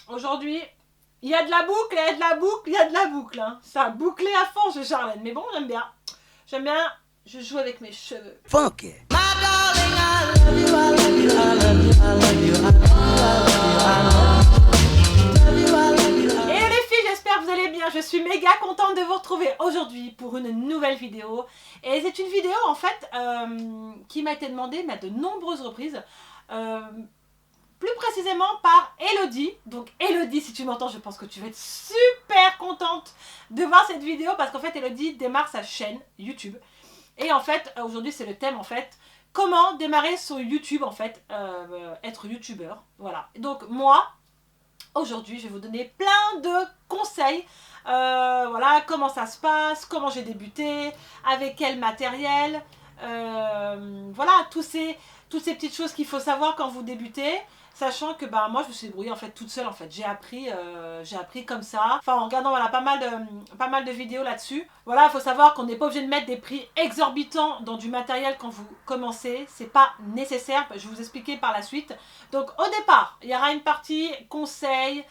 Aujourd'hui, il y a de la boucle, il y a de la boucle, il y a de la boucle. Hein. Ça a bouclé à fond chez Charlène. Mais bon, j'aime bien. J'aime bien. Je joue avec mes cheveux. Funky. Hello les filles, j'espère que vous allez bien. Je suis méga contente de vous retrouver aujourd'hui pour une nouvelle vidéo. Et c'est une vidéo en fait qui m'a été demandée mais à de nombreuses reprises. Plus précisément par Elodie. Donc Elodie, si tu m'entends, je pense que tu vas être super contente de voir cette vidéo parce qu'en fait Elodie démarre sa chaîne YouTube. Et en fait, aujourd'hui c'est le thème en fait, comment démarrer sur YouTube en fait, être youtubeur. Voilà. Donc moi, aujourd'hui je vais vous donner plein de conseils. Voilà, comment ça se passe, comment j'ai débuté, avec quel matériel. Voilà, toutes ces petites choses qu'il faut savoir quand vous débutez. Sachant que bah, moi je me suis débrouillée en fait toute seule en fait. J'ai appris comme ça. Enfin en regardant voilà, pas mal de vidéos là-dessus. Voilà, il faut savoir qu'on n'est pas obligé de mettre des prix exorbitants dans du matériel quand vous commencez. C'est pas nécessaire, je vais vous expliquer par la suite. Donc au départ, il y aura une partie conseils,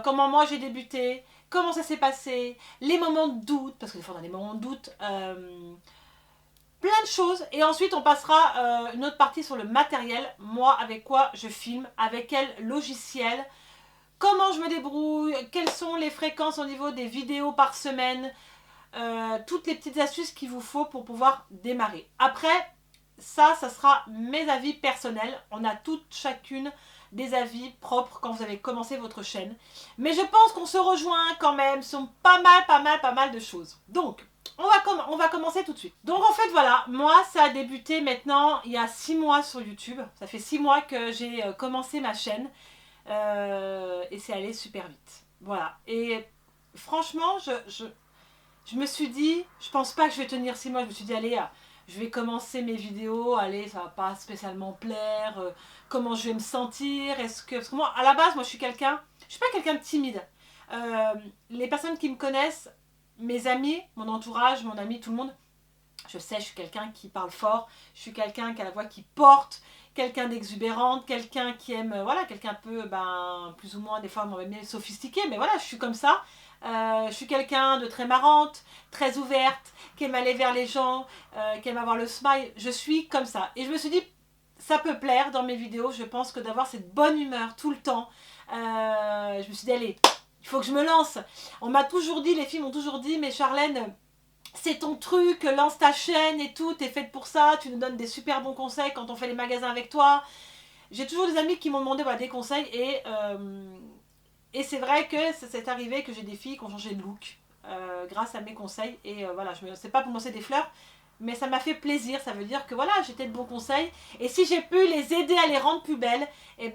comment moi j'ai débuté, comment ça s'est passé, les moments de doute, parce que des fois on a des moments de doute. Plein de choses et ensuite on passera une autre partie sur le matériel, moi avec quoi je filme, avec quel logiciel, comment je me débrouille, quelles sont les fréquences au niveau des vidéos par semaine, toutes les petites astuces qu'il vous faut pour pouvoir démarrer. Après ça sera mes avis personnels, on a toutes chacune des avis propres quand vous avez commencé votre chaîne, mais je pense qu'on se rejoint quand même sur pas mal de choses. Donc on va commencer tout de suite. Donc en fait voilà, moi ça a débuté maintenant il y a 6 mois sur YouTube. Ça fait 6 mois que j'ai commencé ma chaîne et c'est allé super vite. Voilà, et franchement je me suis dit, je pense pas que je vais tenir 6 mois, je me suis dit allez, je vais commencer mes vidéos, allez ça va pas spécialement plaire, comment je vais me sentir, parce que moi à la base moi je suis pas quelqu'un de timide. Les personnes qui me connaissent, mes amis, mon entourage, mon ami, tout le monde, je sais, je suis quelqu'un qui parle fort, je suis quelqu'un qui a la voix qui porte, quelqu'un d'exubérante, quelqu'un qui aime, voilà, quelqu'un un peu, plus ou moins, des fois, même sophistiqué, mais voilà, je suis comme ça. Je suis quelqu'un de très marrante, très ouverte, qui aime aller vers les gens, qui aime avoir le smile. Je suis comme ça. Et je me suis dit, ça peut plaire dans mes vidéos, je pense que d'avoir cette bonne humeur tout le temps. Je me suis dit, allez, il faut que je me lance. On m'a toujours dit, les filles m'ont toujours dit, mais Charlène, c'est ton truc, lance ta chaîne et tout, t'es faite pour ça, tu nous donnes des super bons conseils quand on fait les magasins avec toi. J'ai toujours des amis qui m'ont demandé des conseils et c'est vrai que c'est arrivé que j'ai des filles qui ont changé de look grâce à mes conseils. Et voilà, c'est pas pour me lancer des fleurs, mais ça m'a fait plaisir. Ça veut dire que voilà, j'étais de bons conseils. Et si j'ai pu les aider à les rendre plus belles, et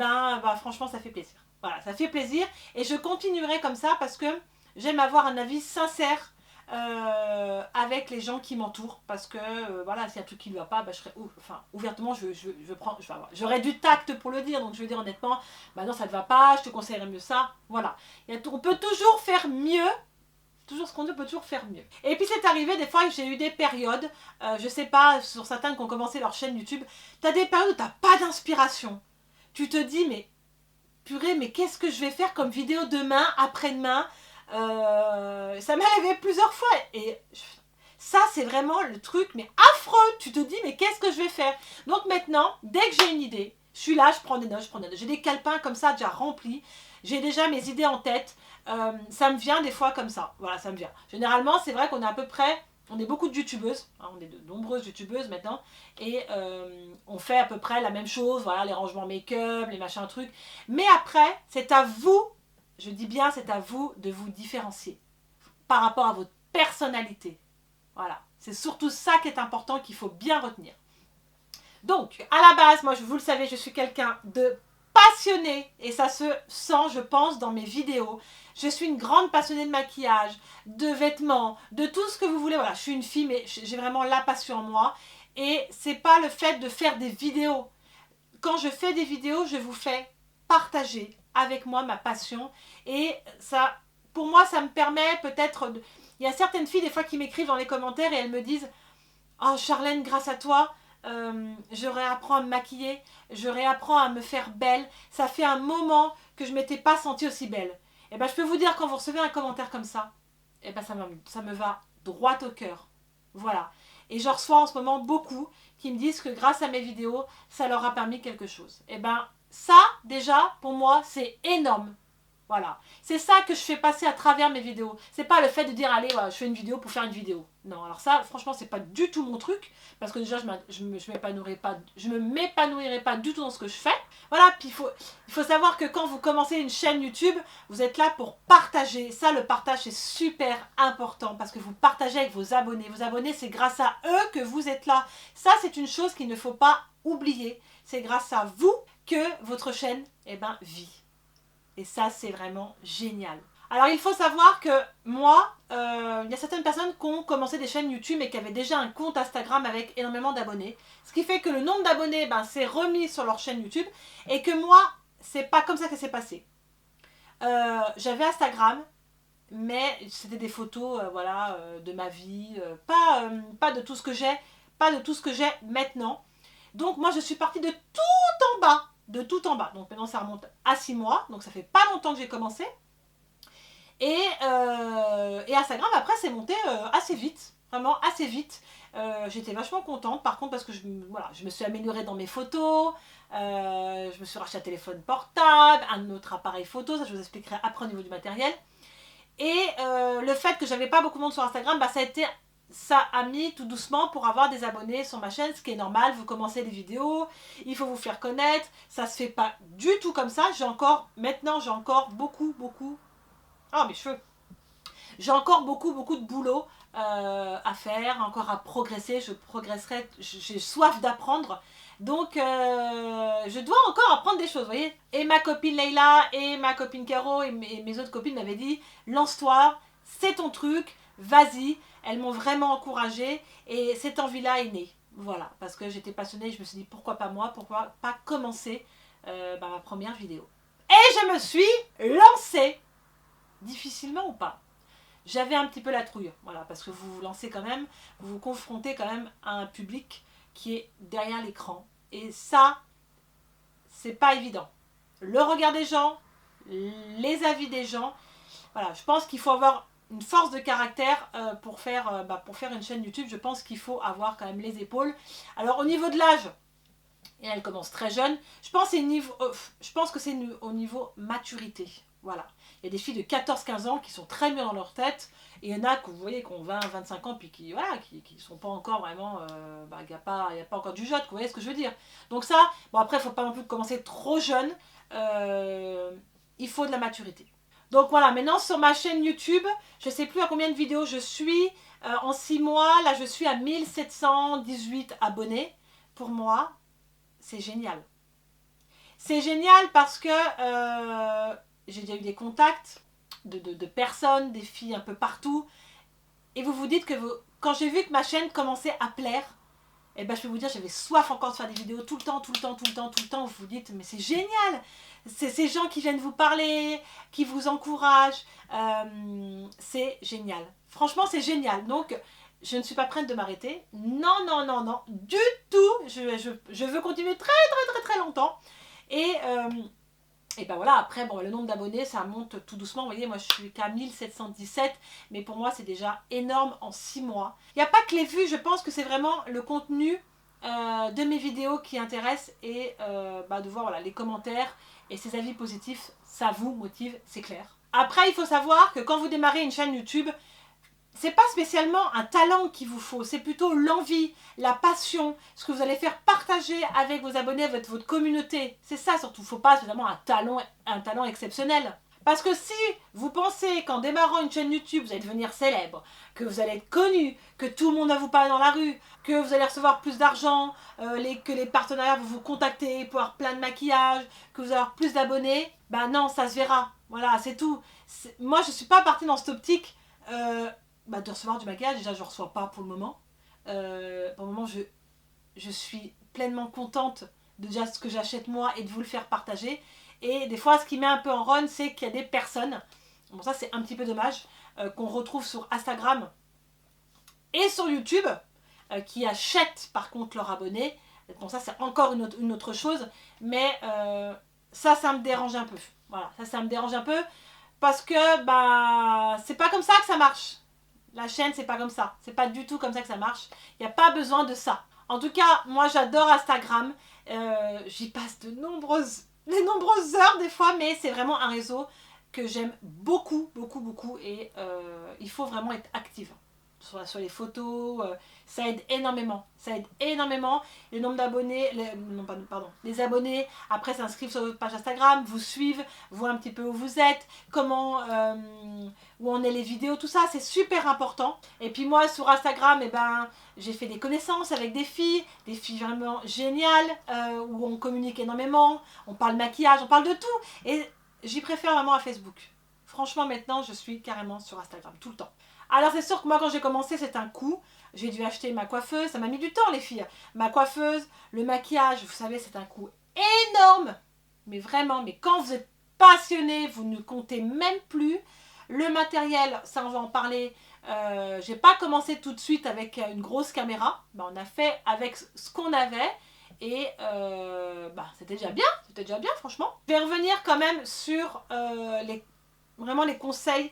franchement, ça fait plaisir. Voilà, ça fait plaisir. Et je continuerai comme ça parce que j'aime avoir un avis sincère avec les gens qui m'entourent. Parce que voilà, s'il y a un truc qui ne va pas, je serai ouvertement, j'aurai du tact pour le dire. Donc je vais dire honnêtement, non, ça ne va pas, je te conseillerais mieux ça. Voilà. On peut toujours faire mieux. Toujours ce qu'on dit, on peut toujours faire mieux. Et puis c'est arrivé des fois que j'ai eu des périodes, je sais pas, sur certains qui ont commencé leur chaîne YouTube, tu as des périodes où tu n'as pas d'inspiration. Tu te dis, mais purée, mais qu'est-ce que je vais faire comme vidéo demain, après-demain? Ça m'est arrivé plusieurs fois. Et ça, c'est vraiment le truc, mais affreux. Tu te dis, mais qu'est-ce que je vais faire? Donc maintenant, dès que j'ai une idée, je suis là, je prends des notes. J'ai des calepins comme ça déjà remplis. J'ai déjà mes idées en tête. Ça me vient des fois comme ça. Voilà, ça me vient. Généralement, c'est vrai qu'on est à peu près... On est beaucoup de youtubeuses, hein, on est de nombreuses youtubeuses maintenant, et on fait à peu près la même chose, voilà, les rangements make-up, les machins trucs. Mais après, c'est à vous, je dis bien, c'est à vous de vous différencier par rapport à votre personnalité. Voilà, c'est surtout ça qui est important, qu'il faut bien retenir. Donc, à la base, moi, vous le savez, je suis quelqu'un de passionné, et ça se sent, je pense, dans mes vidéos. Je suis une grande passionnée de maquillage, de vêtements, de tout ce que vous voulez. Voilà, je suis une fille, mais j'ai vraiment la passion en moi. Et c'est pas le fait de faire des vidéos. Quand je fais des vidéos, je vous fais partager avec moi ma passion. Et ça, pour moi, ça me permet peut-être... Il y a certaines filles, des fois, qui m'écrivent dans les commentaires et elles me disent « Oh, Charlène, grâce à toi, je réapprends à me maquiller, je réapprends à me faire belle. Ça fait un moment que je m'étais pas sentie aussi belle. Et ben je peux vous dire, quand vous recevez un commentaire comme ça, et ben ça me va droit au cœur. Voilà. Et je reçois en ce moment beaucoup qui me disent que grâce à mes vidéos, ça leur a permis quelque chose. Et ben ça, déjà, pour moi, c'est énorme. Voilà. C'est ça que je fais passer à travers mes vidéos. C'est pas le fait de dire, allez, voilà, je fais une vidéo pour faire une vidéo. Non, alors ça, franchement, c'est pas du tout mon truc. Parce que déjà, je me m'épanouirai pas du tout dans ce que je fais. Voilà, puis il faut savoir que quand vous commencez une chaîne YouTube, vous êtes là pour partager. Ça, le partage, c'est super important. Parce que vous partagez avec vos abonnés. Vos abonnés, c'est grâce à eux que vous êtes là. Ça, c'est une chose qu'il ne faut pas oublier. C'est grâce à vous que votre chaîne, vit. Et ça, c'est vraiment génial. Alors, il faut savoir que moi, il y a certaines personnes qui ont commencé des chaînes YouTube et qui avaient déjà un compte Instagram avec énormément d'abonnés. Ce qui fait que le nombre d'abonnés s'est remis sur leur chaîne YouTube et que moi, c'est pas comme ça que c'est passé. J'avais Instagram, mais c'était des photos de ma vie, pas de tout ce que j'ai, pas de tout ce que j'ai maintenant. Donc, moi, je suis partie de tout en bas. De tout en bas. Donc maintenant ça remonte à 6 mois. Donc ça fait pas longtemps que j'ai commencé. Et Instagram après c'est monté assez vite. Vraiment assez vite. J'étais vachement contente par contre parce que je me suis améliorée dans mes photos. Je me suis racheté un téléphone portable, un autre appareil photo. Ça je vous expliquerai après au niveau du matériel. Et le fait que j'avais pas beaucoup de monde sur Instagram, ça a mis tout doucement pour avoir des abonnés sur ma chaîne, ce qui est normal. Vous commencez les vidéos, il faut vous faire connaître, ça se fait pas du tout comme ça. Maintenant j'ai encore beaucoup, oh mes cheveux, j'ai encore beaucoup de boulot à faire, encore à progresser. Je progresserai, j'ai soif d'apprendre. Donc je dois encore apprendre des choses, vous voyez. Et ma copine Leïla et ma copine Caro et mes autres copines m'avaient dit, lance-toi, c'est ton truc, vas-y. Elles m'ont vraiment encouragée et cette envie-là est née. Voilà, parce que j'étais passionnée, je me suis dit pourquoi pas moi, pourquoi pas commencer ma première vidéo. Et je me suis lancée. Difficilement ou pas? J'avais un petit peu la trouille, voilà, parce que vous vous lancez quand même, vous vous confrontez quand même à un public qui est derrière l'écran. Et ça, c'est pas évident. Le regard des gens, les avis des gens, voilà, je pense qu'il faut avoir une force de caractère pour faire une chaîne YouTube. Je pense qu'il faut avoir quand même les épaules. Alors au niveau de l'âge, et elle commence très jeune, je pense que c'est au niveau maturité. Voilà. Il y a des filles de 14-15 ans qui sont très mieux dans leur tête. Et il y en a que vous voyez qui ont 20-25 ans puis qui sont pas encore vraiment... il n'y a pas encore du jeu, vous voyez ce que je veux dire. Donc ça, bon après il ne faut pas non plus commencer trop jeune. Il faut de la maturité. Donc voilà, maintenant sur ma chaîne YouTube, je ne sais plus à combien de vidéos je suis. En 6 mois, là je suis à 1718 abonnés. Pour moi, c'est génial. C'est génial parce que j'ai déjà eu des contacts de personnes, des filles un peu partout. Et vous vous dites que quand j'ai vu que ma chaîne commençait à plaire, je peux vous dire, j'avais soif encore de faire des vidéos tout le temps. Vous vous dites, mais c'est génial! C'est ces gens qui viennent vous parler, qui vous encouragent. C'est génial. Franchement, c'est génial. Donc, je ne suis pas prête de m'arrêter. Non, du tout. Je veux continuer très longtemps. Et voilà, après, le nombre d'abonnés, ça monte tout doucement. Vous voyez, moi, je suis qu'à 1717. Mais pour moi, c'est déjà énorme en 6 mois. Il n'y a pas que les vues. Je pense que c'est vraiment le contenu de mes vidéos qui intéresse. Et de voir les commentaires et ces avis positifs. Ça vous motive, c'est clair. Après, il faut savoir que quand vous démarrez une chaîne YouTube, c'est pas spécialement un talent qu'il vous faut, c'est plutôt l'envie, la passion, ce que vous allez faire partager avec vos abonnés, votre communauté. C'est ça surtout, il ne faut pas spécialement un talent exceptionnel. Parce que si vous pensez qu'en démarrant une chaîne YouTube, vous allez devenir célèbre, que vous allez être connu, que tout le monde va vous parler dans la rue, que vous allez recevoir plus d'argent, que les partenariats vont vous contacter pour avoir plein de maquillage, que vous allez avoir plus d'abonnés, non, ça se verra. Voilà, c'est tout. Moi, je ne suis pas partie dans cette optique de recevoir du maquillage. Déjà, je ne reçois pas pour le moment. Pour le moment, je suis pleinement contente de déjà ce que j'achète moi et de vous le faire partager. Et des fois, ce qui met un peu en run, c'est qu'il y a des personnes, bon ça c'est un petit peu dommage, qu'on retrouve sur Instagram et sur YouTube, qui achètent par contre leurs abonnés. Bon ça c'est encore une autre chose, mais ça me dérange un peu. Voilà, ça me dérange un peu parce que bah, c'est pas comme ça que ça marche. La chaîne, c'est pas comme ça. C'est pas du tout comme ça que ça marche. Il n'y a pas besoin de ça. En tout cas, moi j'adore Instagram. J'y passe de nombreuses heures des fois, mais c'est vraiment un réseau que j'aime beaucoup, beaucoup, beaucoup. Et il faut vraiment être active. Sur les photos, ça aide énormément. Ça aide énormément. Le nombre d'abonnés, les abonnés, après s'inscrivent sur votre page Instagram, vous suivent, voient un petit peu où vous êtes, comment, où en est les vidéos, tout ça, c'est super important. Et puis moi, sur Instagram, eh ben, j'ai fait des connaissances avec des filles vraiment géniales, où on communique énormément, on parle maquillage, on parle de tout. Et j'y préfère vraiment à Facebook. Franchement, maintenant, je suis carrément sur Instagram, tout le temps. Alors c'est sûr que moi quand j'ai commencé c'est un coût, j'ai dû acheter ma coiffeuse, ça m'a mis du temps les filles, ma coiffeuse, le maquillage, vous savez c'est un coût énorme, mais vraiment, mais quand vous êtes passionné, vous ne comptez même plus, le matériel, ça on va en parler, j'ai pas commencé tout de suite avec une grosse caméra, ben, on a fait avec ce qu'on avait, et c'était déjà bien franchement. Je vais revenir quand même sur vraiment les conseils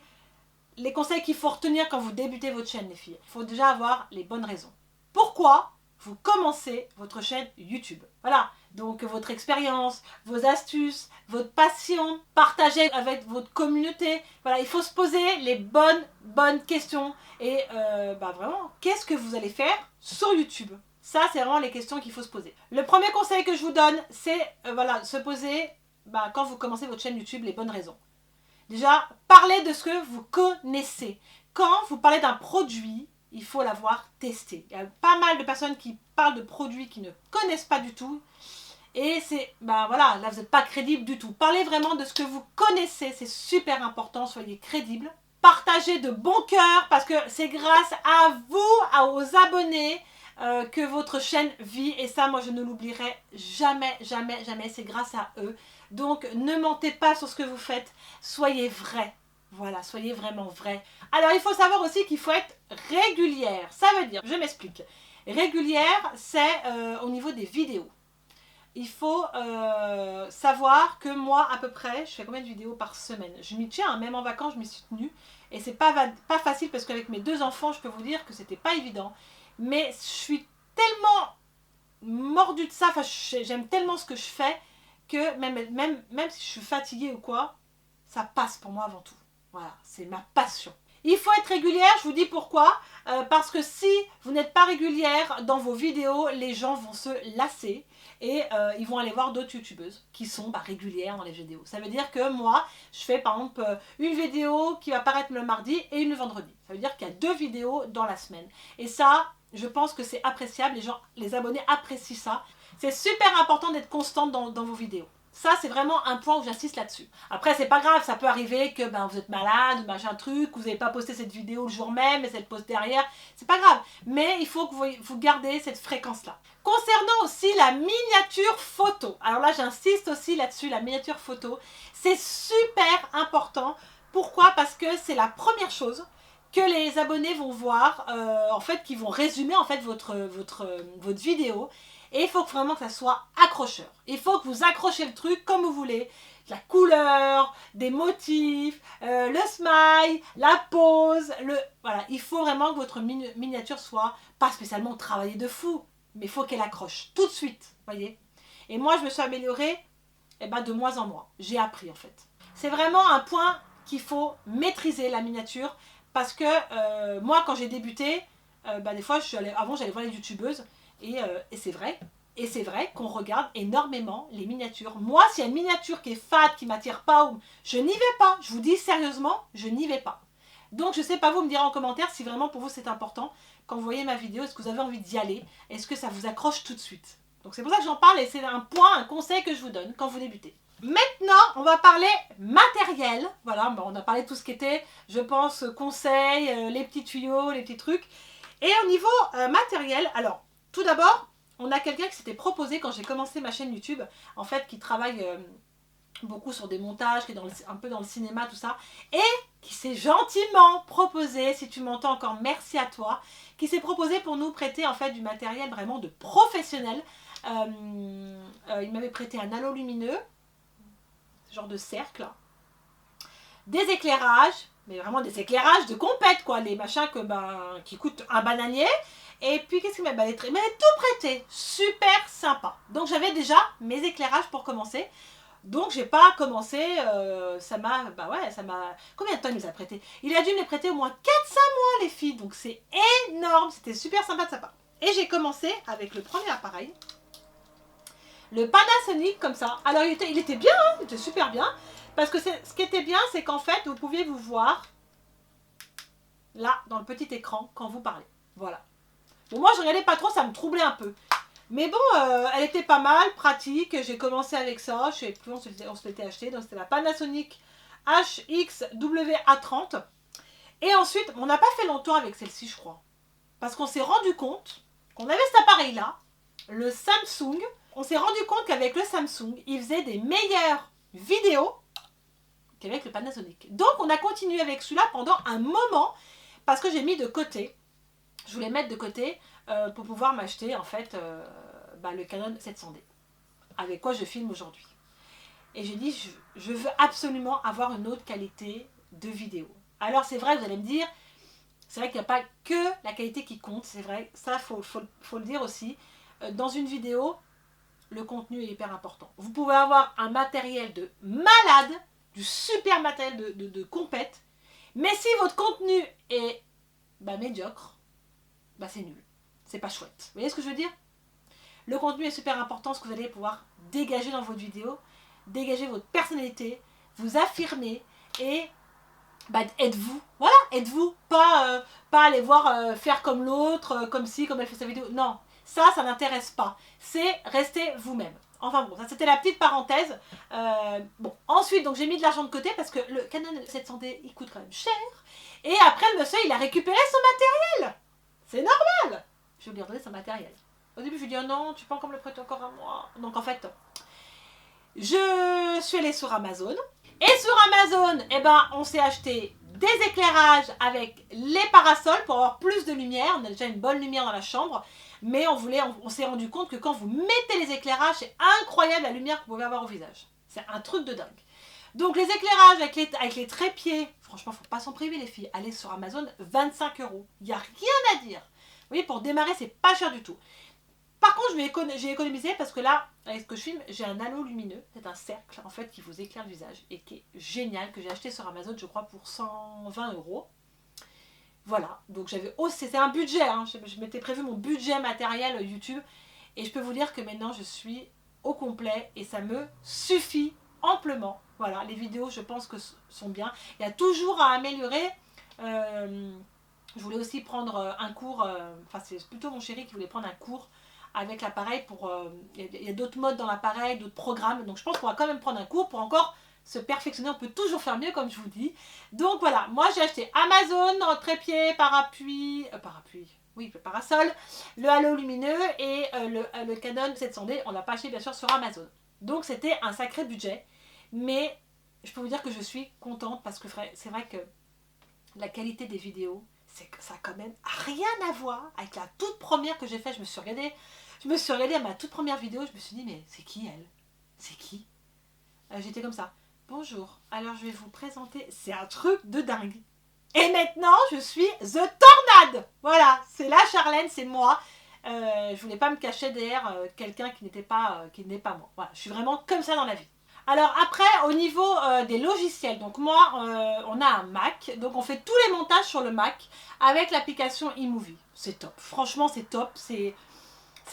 qu'il faut retenir quand vous débutez votre chaîne, les filles. Il faut déjà avoir les bonnes raisons. Pourquoi vous commencez votre chaîne YouTube? Voilà, donc votre expérience, vos astuces, votre passion, partagez avec votre communauté. Voilà, il faut se poser les bonnes questions. Et vraiment, qu'est-ce que vous allez faire sur YouTube? Ça, c'est vraiment les questions qu'il faut se poser. Le premier conseil que je vous donne, c'est se poser, quand vous commencez votre chaîne YouTube, les bonnes raisons. Déjà, parlez de ce que vous connaissez. Quand vous parlez d'un produit, il faut l'avoir testé. Il y a pas mal de personnes qui parlent de produits qu'ils ne connaissent pas du tout. Et c'est, là vous n'êtes pas crédible du tout. Parlez vraiment de ce que vous connaissez, c'est super important, soyez crédible. Partagez de bon cœur parce que c'est grâce à vous, aux abonnés, que votre chaîne vit. Et ça, moi, je ne l'oublierai jamais, jamais, jamais. C'est grâce à eux. Donc, ne mentez pas sur ce que vous faites. Soyez vrai. Voilà, soyez vraiment vrai. Alors, il faut savoir aussi qu'il faut être régulière. Ça veut dire, je m'explique. Régulière, c'est au niveau des vidéos. Il faut savoir que moi, à peu près, je fais combien de vidéos par semaine? Je m'y tiens, même en vacances, je m'y suis tenue. Et c'est pas facile parce qu'avec mes 2 enfants, je peux vous dire que c'était pas évident. Mais je suis tellement mordue de ça, enfin, j'aime tellement ce que je fais que même si je suis fatiguée ou quoi, ça passe pour moi avant tout. Voilà, c'est ma passion. Il faut être régulière, je vous dis pourquoi. Parce que si vous n'êtes pas régulière dans vos vidéos, les gens vont se lasser et ils vont aller voir d'autres youtubeuses qui sont régulières dans les vidéos. Ça veut dire que moi, je fais par exemple une vidéo qui va paraître le mardi et une le vendredi. Ça veut dire qu'il y a 2 vidéos dans la semaine. Et ça, je pense que c'est appréciable, les abonnés apprécient ça. C'est super important d'être constante dans vos vidéos. Ça, c'est vraiment un point où j'insiste là-dessus. Après, c'est pas grave, ça peut arriver que vous êtes malade, machin truc, que vous n'avez pas posté cette vidéo le jour même, et cette poste derrière. C'est pas grave. Mais il faut que vous gardez cette fréquence-là. Concernant aussi la miniature photo. Alors là, j'insiste aussi là-dessus, la miniature photo. C'est super important. Pourquoi? Parce que c'est la première chose que les abonnés vont voir, en fait, qui vont résumer en fait votre vidéo. Et il faut vraiment que ça soit accrocheur. Il faut que vous accrochez le truc comme vous voulez. La couleur, des motifs, le smile, la pose. Voilà. Il faut vraiment que votre miniature soit pas spécialement travaillée de fou. Mais il faut qu'elle accroche tout de suite. Voyez. Et moi, je me suis améliorée de mois en mois. J'ai appris en fait. C'est vraiment un point qu'il faut maîtriser, la miniature. Parce que moi, quand j'ai débuté, des fois, avant, j'allais voir les youtubeuses. Et c'est vrai qu'on regarde énormément les miniatures. Moi, s'il y a une miniature qui est fade, qui ne m'attire pas, je n'y vais pas. Je vous dis sérieusement, je n'y vais pas. Donc, je ne sais pas, vous me direz en commentaire si vraiment pour vous c'est important. Quand vous voyez ma vidéo, est-ce que vous avez envie d'y aller? Est-ce que ça vous accroche tout de suite? Donc, c'est pour ça que j'en parle et c'est un conseil que je vous donne quand vous débutez. Maintenant, on va parler matériel. Voilà, on a parlé de tout ce qui était, je pense, conseils, les petits tuyaux, les petits trucs. Et au niveau matériel, alors, tout d'abord, on a quelqu'un qui s'était proposé quand j'ai commencé ma chaîne YouTube, en fait, qui travaille beaucoup sur des montages, qui est un peu dans le cinéma, tout ça, et qui s'est gentiment proposé, si tu m'entends encore, merci à toi, qui s'est proposé pour nous prêter en fait du matériel vraiment de professionnel. Il m'avait prêté un halo lumineux, ce genre de cercle, des éclairages, mais vraiment des éclairages de compète, quoi, les machins que, qui coûtent un bananier. Et puis, qu'est-ce qu'il m'a tout prêté, super sympa. Donc, j'avais déjà mes éclairages pour commencer. Donc, j'ai pas commencé, ça m'a, combien de temps il nous a prêté? Il a dû me les prêter au moins 4-5 mois, les filles. Donc, c'est énorme, c'était super sympa de sa part. Et j'ai commencé avec le premier appareil, le Panasonic, comme ça. Alors, il était bien, hein, il était super bien. Parce que ce qui était bien, c'est qu'en fait, vous pouviez vous voir là, dans le petit écran, quand vous parlez. Voilà. Bon, moi, je regardais pas trop, ça me troublait un peu. Mais bon, elle était pas mal, pratique. J'ai commencé avec ça. Je sais plus, on se l'était acheté. Donc, c'était la Panasonic HXWA30. Et ensuite, on n'a pas fait longtemps avec celle-ci, je crois. Parce qu'on s'est rendu compte qu'on avait cet appareil-là, le Samsung. On s'est rendu compte qu'avec le Samsung, il faisait des meilleures vidéos qu'avec le Panasonic. Donc, on a continué avec celui-là pendant un moment parce que j'ai mis de côté. Je voulais mettre de côté pour pouvoir m'acheter en fait le Canon 700D avec quoi je filme aujourd'hui. Et j'ai dit, je veux absolument avoir une autre qualité de vidéo. Alors, c'est vrai, vous allez me dire, c'est vrai qu'il n'y a pas que la qualité qui compte, c'est vrai, ça, faut le dire aussi. Dans une vidéo, le contenu est hyper important. Vous pouvez avoir un matériel de malade, du super matériel de compète, mais si votre contenu est médiocre, c'est nul. C'est pas chouette. Vous voyez ce que je veux dire? Le contenu est super important, ce que vous allez pouvoir dégager dans votre vidéo, dégager votre personnalité, vous affirmer et êtes-vous. Voilà, êtes-vous. Pas aller voir faire comme l'autre, comme si, comme elle fait sa vidéo. Non, ça n'intéresse pas. C'est rester vous-même. Enfin bon, ça c'était la petite parenthèse. Ensuite, donc j'ai mis de l'argent de côté parce que le Canon 700D, il coûte quand même cher. Et après, le monsieur, il a récupéré son matériel. C'est normal. Je vais lui redonner son matériel. Au début, je lui dis, oh non, tu peux encore me le prêter encore à moi. Donc en fait, je suis allée sur Amazon. Et sur Amazon, on s'est acheté des éclairages avec les parasols pour avoir plus de lumière. On a déjà une bonne lumière dans la chambre. Mais on s'est rendu compte que quand vous mettez les éclairages, c'est incroyable la lumière que vous pouvez avoir au visage. C'est un truc de dingue. Donc les éclairages avec les trépieds, franchement, faut pas s'en priver les filles. Allez sur Amazon, 25 €. Il n'y a rien à dire. Vous voyez, pour démarrer, c'est pas cher du tout. Par contre, j'ai économisé parce que là, avec ce que je filme, j'ai un halo lumineux. C'est un cercle, en fait, qui vous éclaire le visage et qui est génial, que j'ai acheté sur Amazon, je crois, pour 120 €. Voilà, donc c'était un budget, hein. Je m'étais prévu mon budget matériel YouTube. Et je peux vous dire que maintenant, je suis au complet et ça me suffit amplement. Voilà, les vidéos, je pense que sont bien. Il y a toujours à améliorer. Je voulais aussi prendre un cours, c'est plutôt mon chéri qui voulait prendre un cours avec l'appareil pour... Il y a d'autres modes dans l'appareil, d'autres programmes. Donc je pense qu'on va quand même prendre un cours pour encore se perfectionner. On peut toujours faire mieux, comme je vous dis. Donc voilà, moi j'ai acheté Amazon, trépied, parasol, le halo lumineux et le Canon 700D. On l'a pas acheté bien sûr sur Amazon. Donc c'était un sacré budget. Mais je peux vous dire que je suis contente parce que c'est vrai que la qualité des vidéos, ça a quand même rien à voir avec la toute première que j'ai faite. Je me suis regardée à ma toute première vidéo, je me suis dit, mais c'est qui elle? C'est qui? J'étais comme ça. Bonjour, alors je vais vous présenter, c'est un truc de dingue. Et maintenant, je suis The Tornade. Voilà, c'est la Charlène, c'est moi. Je voulais pas me cacher derrière quelqu'un qui n'est pas moi. Voilà, je suis vraiment comme ça dans la vie. Alors après, au niveau des logiciels, donc moi, on a un Mac, donc on fait tous les montages sur le Mac avec l'application iMovie. C'est top, franchement c'est top, c'est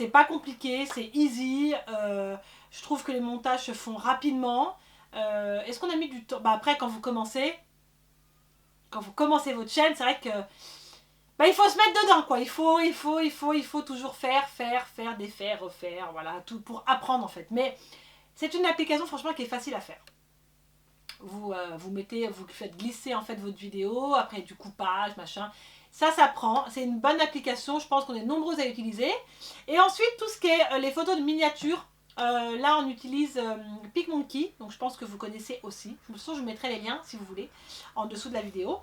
pas compliqué, c'est easy, je trouve que les montages se font rapidement. Est-ce qu'on a mis du temps? Après, quand vous commencez votre chaîne, c'est vrai que il faut se mettre dedans, quoi. Il faut toujours faire, défaire, refaire, voilà, tout pour apprendre en fait. Mais c'est une application franchement qui est facile à faire. Vous faites glisser en fait votre vidéo, après du coupage, machin. Ça prend, c'est une bonne application, je pense qu'on est nombreux à utiliser. Et ensuite, tout ce qui est les photos de miniatures, là on utilise PicMonkey, donc je pense que vous connaissez aussi. De toute façon, je mettrai les liens si vous voulez, en dessous de la vidéo.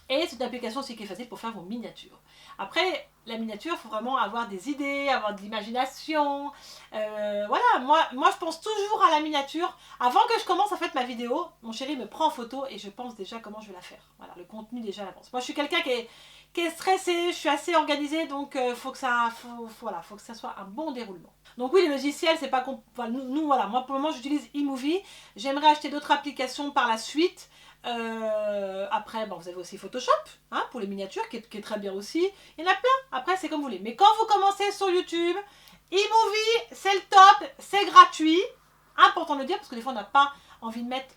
Et c'est une application aussi qui est facile pour faire vos miniatures. Après, la miniature, il faut vraiment avoir des idées, avoir de l'imagination. Voilà, moi je pense toujours à la miniature. Avant que je commence à faire ma vidéo, mon chéri me prend en photo et je pense déjà comment je vais la faire. Voilà, le contenu déjà à l'avance. Moi je suis quelqu'un qui est stressé, je suis assez organisée, donc faut que ça soit un bon déroulement. Donc oui, les logiciels, c'est pas enfin, voilà, moi pour le moment j'utilise eMovie. J'aimerais acheter d'autres applications par la suite. Après, bon, vous avez aussi Photoshop hein, pour les miniatures qui est très bien aussi. Il y en a plein. Après, c'est comme vous voulez. Mais quand vous commencez sur YouTube, eMovie, c'est le top, c'est gratuit. Important de le dire parce que des fois, on n'a pas envie de mettre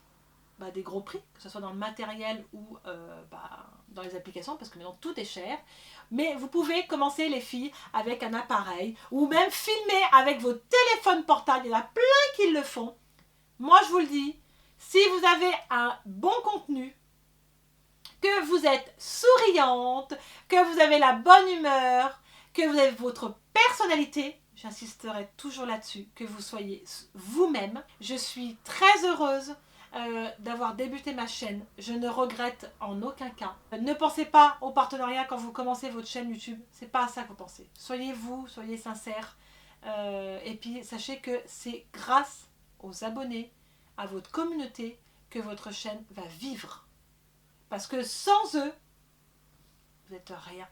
des gros prix, que ce soit dans le matériel ou dans les applications, parce que maintenant tout est cher. Mais vous pouvez commencer, les filles, avec un appareil ou même filmer avec vos téléphones portables. Il y en a plein qui le font. Moi, je vous le dis. Si vous avez un bon contenu, que vous êtes souriante, que vous avez la bonne humeur, que vous avez votre personnalité, j'insisterai toujours là-dessus, que vous soyez vous-même. Je suis très heureuse d'avoir débuté ma chaîne. Je ne regrette en aucun cas. Ne pensez pas au partenariat quand vous commencez votre chaîne YouTube. C'est pas à ça que vous pensez. Soyez vous, soyez sincères. Et puis sachez que c'est grâce aux abonnés, à votre communauté, que votre chaîne va vivre. Parce que sans eux, vous n'êtes rien.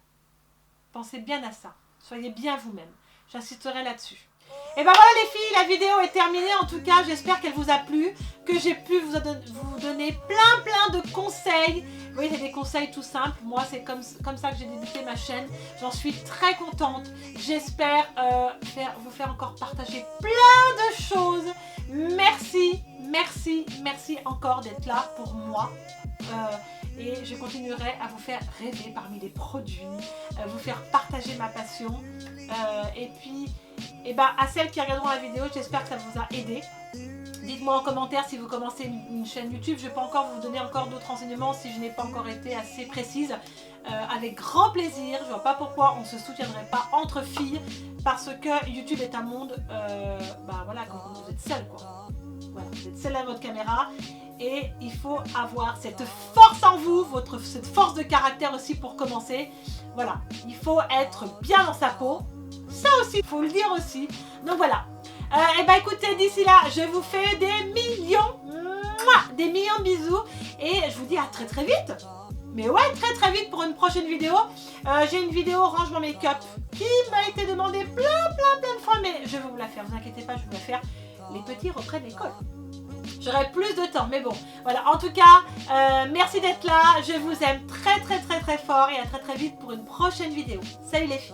Pensez bien à ça. Soyez bien vous-même. J'insisterai là-dessus. Et ben voilà les filles, la vidéo est terminée. En tout cas, j'espère qu'elle vous a plu, que j'ai pu vous donner plein de conseils. Vous voyez, c'est des conseils tout simples. Moi, c'est comme ça que j'ai débuté ma chaîne. J'en suis très contente. J'espère vous faire encore partager plein de choses. Merci encore d'être là pour moi. Et je continuerai à vous faire rêver parmi les produits, vous faire partager ma passion. Et puis, à celles qui regarderont la vidéo, j'espère que ça vous a aidé. Dites-moi en commentaire si vous commencez une chaîne YouTube. Je ne vais pas encore vous donner encore d'autres renseignements si je n'ai pas encore été assez précise. Avec grand plaisir. Je ne vois pas pourquoi on ne se soutiendrait pas entre filles. Parce que YouTube est un monde, voilà, quand vous êtes seul, quoi. Voilà, vous êtes seul à votre caméra. Et il faut avoir cette force en vous, cette force de caractère aussi pour commencer. Voilà, il faut être bien dans sa peau. Ça aussi, il faut le dire aussi. Donc voilà. Écoutez, d'ici là, je vous fais des millions de bisous. Et je vous dis à très vite. Mais ouais, très vite pour une prochaine vidéo. J'ai une vidéo rangement make-up qui m'a été demandée plein de fois. Mais je vais vous la faire, vous inquiétez pas, je vais vous la faire. Les petits reprennent l'école. J'aurai plus de temps, mais bon. Voilà, en tout cas, merci d'être là. Je vous aime très fort et à très vite pour une prochaine vidéo. Salut les filles.